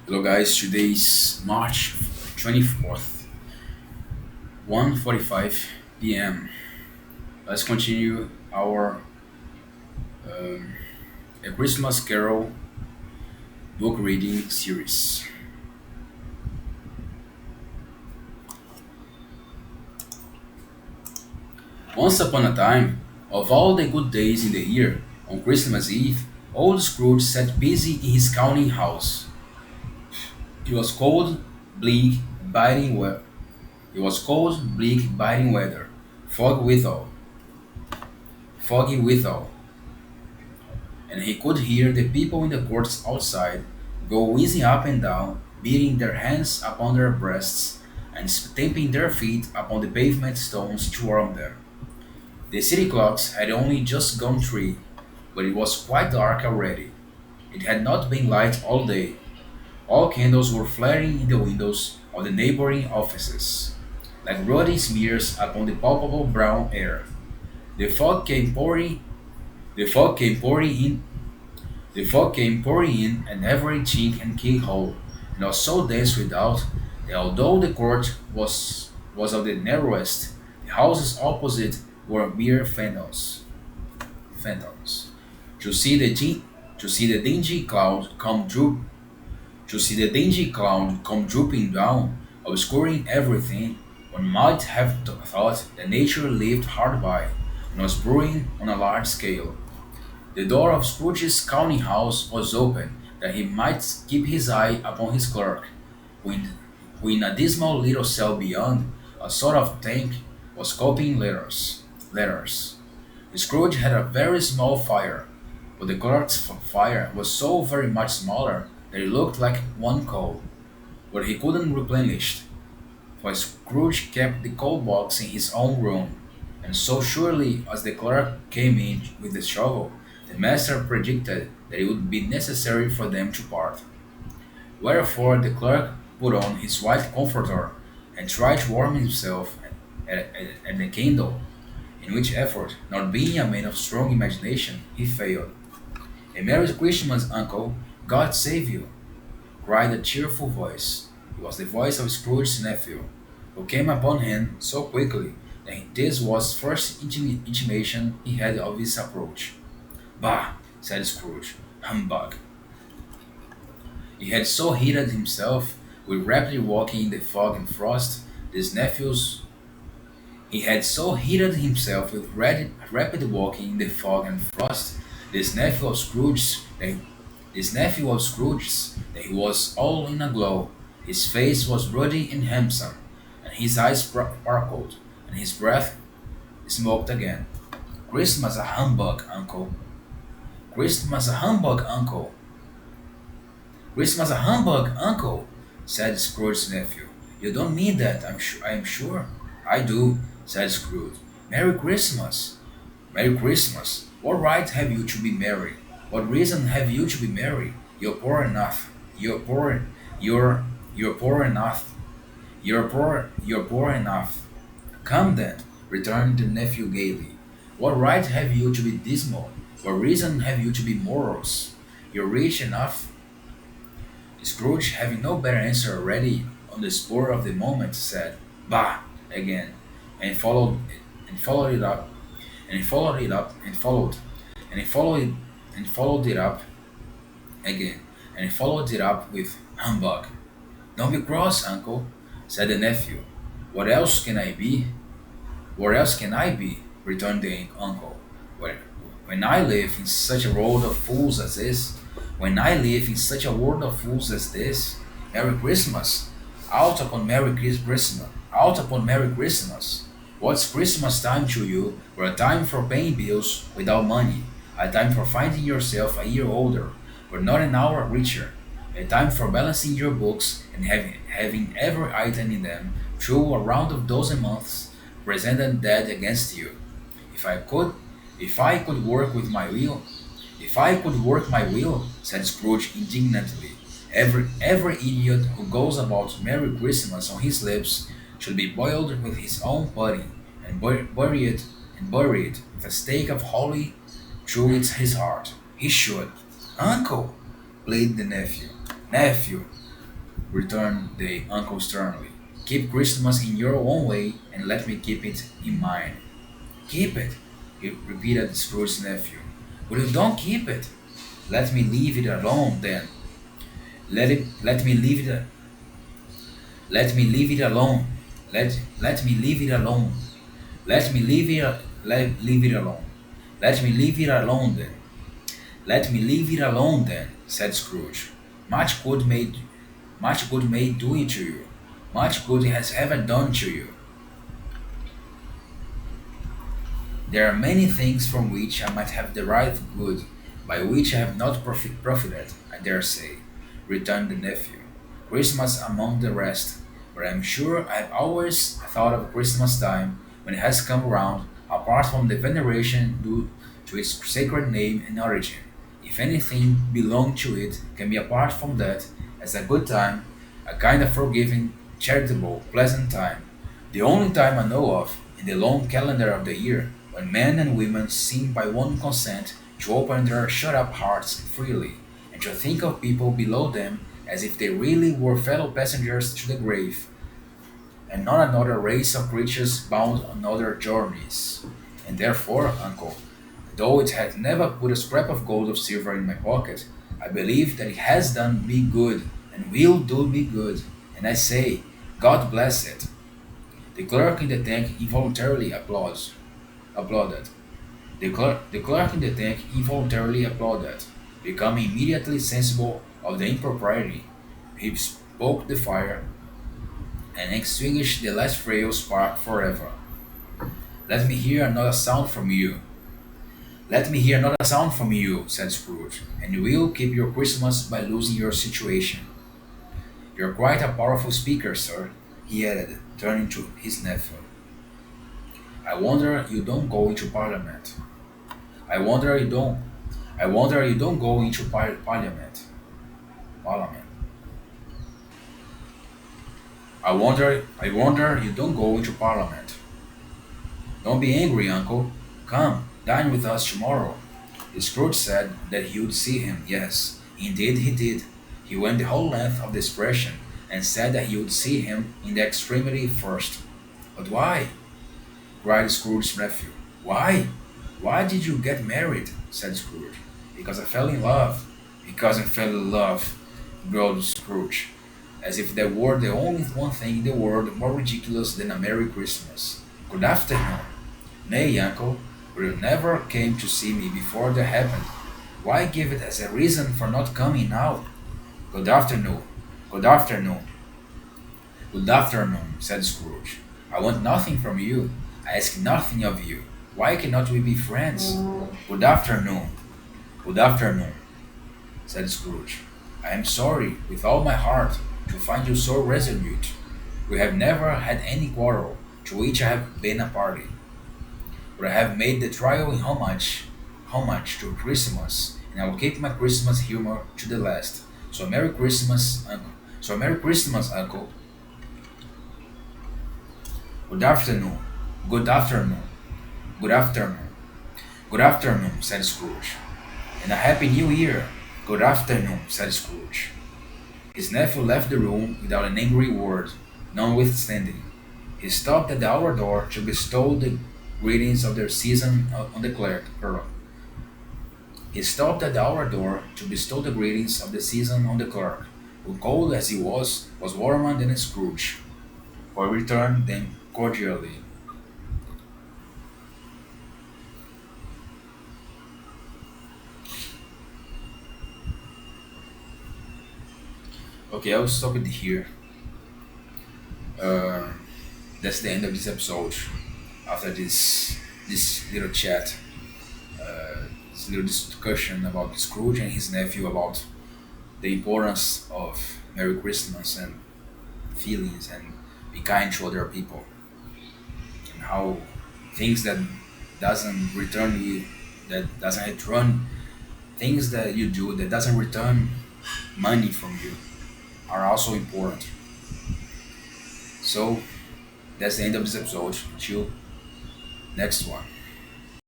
Hello guys, today is March 24th, 1:45 p.m. Let's continue our A Christmas Carol book reading series. Once upon a time, of all the good days in the year, on Christmas Eve, old Scrooge sat busy in his counting house. It was cold, bleak, biting weather. It was cold, bleak, biting weather, fog withal, foggy withal, and he could hear the people in the courts outside go whizzing up and down, beating their hands upon their breasts and stamping their feet upon the pavement stones to warm them. The city clocks had only just gone 3, but it was quite dark already. It had not been light all day. All candles were flaring in the windows of the neighboring offices, like ruddy smears upon the palpable brown air. The fog came pouring the fog came pouring in The fog came pouring in at every chink and keyhole, and was so dense without that although the court was of the narrowest, the houses opposite were mere phantoms. To see the din- to see the dingy cloud come droop to see the dingy cloud come drooping down, obscuring everything, one might have thought that nature lived hard by and was brewing on a large scale. The door of Scrooge's counting house was open, that he might keep his eye upon his clerk, who in a dismal little cell beyond, a sort of tank, was copying letters. Scrooge had a very small fire, but the clerk's fire was so very much smaller that it looked like one coal, but he couldn't replenish, for Scrooge kept the coal box in his own room, and so surely as the clerk came in with the shovel, the master predicted that it would be necessary for them to part. Wherefore the clerk put on his white comforter and tried to warm himself at the candle, in which effort, not being a man of strong imagination, he failed. A Merry Christmas, uncle! God save you! Cried a cheerful voice. It was the voice of Scrooge's nephew, who came upon him so quickly that this was first intimation he had of his approach. Bah! Said Scrooge. Humbug! He had so heated himself with rapidly walking in the fog and frost, his nephews he had so heated himself with rapid walking in the fog and frost, this nephew of Scrooge's, that that he was all in a glow. His face was ruddy and handsome, and his eyes sparkled, and his breath smoked again. Christmas a humbug, uncle. Christmas a humbug, uncle. Christmas a humbug, uncle, said Scrooge's nephew. You don't mean that, I am sure. I do, said Scrooge. Merry Christmas. Merry Christmas. What right have you to be merry? What reason have you to be merry? You're poor enough. You're poor enough. You're poor enough. Come then, returned the nephew gaily. What right have you to be dismal? What reason have you to be morose? You're rich enough. Scrooge, having no better answer ready on the spur of the moment, said, Bah! again, and followed it up, and followed it up, and followed, and followed it up again, and followed it up with humbug. Don't be cross, uncle, said the nephew. What else can I be? What else can I be? Returned the uncle. When, when I live in such a world of fools as this, when I live in such a world of fools as this, Merry Christmas! Out upon Merry Christmas! Out upon Merry Christmas! What's Christmas time to you, or a time for paying bills without money, a time for finding yourself a year older, but not an hour richer, a time for balancing your books and having every item in them through a round of dozen months presented dead against you. If I could, if I could work with my will, if I could work my will, said Scrooge indignantly, every idiot who goes about Merry Christmas on his lips should be boiled with his own pudding and buried with a stake of holly through his heart. He should. Uncle, pleaded the nephew. Nephew, returned the uncle sternly. Keep Christmas in your own way and let me keep it in mine. Keep it, he repeated Scrooge's nephew. But you don't keep it. Let me leave it alone then. Let me leave it let me leave it alone. Let me leave it alone. Let me leave it leave it alone. Let me leave it alone then. Let me leave it alone then, said Scrooge. Much good may do it to you. Much good it has ever done to you. There are many things from which I might have derived good, by which I have not profited, I dare say, returned the nephew. Christmas among the rest, but I am sure I have always thought of Christmas time, when it has come round, apart from the veneration due to its sacred name and origin. If anything belong to it can be apart from that, as a good time, a kind of forgiving, charitable, pleasant time, the only time I know of in the long calendar of the year, when men and women seem by one consent to open their shut up hearts freely, and to think of people below them as if they really were fellow passengers to the grave, and not another race of creatures bound on other journeys. And therefore, uncle, though it hath never put a scrap of gold or silver in my pocket, I believe that it has done me good, and will do me good, and I say, God bless it. The clerk in the tank involuntarily applauded. The clerk in the tank involuntarily applauded, becoming immediately sensible of the impropriety. He spoke the fire and extinguished the last frail spark forever. Let me hear another sound from you. Let me hear another sound from you, said Scrooge, and you will keep your Christmas by losing your situation. You're quite a powerful speaker, sir, he added, turning to his nephew. I wonder you don't go into Parliament. I wonder you don't. I wonder you don't go into Parliament. Parliament. I wonder you don't go into Parliament. Don't be angry, uncle. Come, dine with us tomorrow. Scrooge said that he would see him. Yes, indeed he did. He went the whole length of the expression, and said that he would see him in the extremity first. But why? Cried Scrooge's nephew. Why? Why did you get married? Said Scrooge. Because I fell in love. Because I fell in love, growled Scrooge, as if there were the only one thing in the world more ridiculous than a Merry Christmas. Good afternoon. Nay, uncle, but you never came to see me before that happened. Why give it as a reason for not coming now? Good afternoon. Good afternoon. Good afternoon, said Scrooge. I want nothing from you. I ask nothing of you. Why cannot we be friends? Good afternoon. Good afternoon, said Scrooge. I am sorry, with all my heart, to find you so resolute. We have never had any quarrel, to which I have been a party. But I have made the trial in homage to Christmas, and I will keep my Christmas humor to the last. So Merry Christmas, uncle. So Merry Christmas, uncle. Good afternoon. Good afternoon. Good afternoon. Good afternoon, said Scrooge. And a happy new year. Good afternoon, said Scrooge. His nephew left the room without an angry word, notwithstanding. He stopped at the outer door to bestow the greetings of the season on the clerk. He stopped at the outer door to bestow the greetings of the season on the clerk, who, cold as he was warmer than Scrooge, for he returned them cordially. Okay, I'll stop it here. Uh, that's the end of this episode. After this little chat, this little discussion about Scrooge and his nephew about the importance of Merry Christmas and feelings and be kind to other people, and how things that doesn't return things that you do that doesn't return money from you are also important. So that's the end of this episode. Until next one.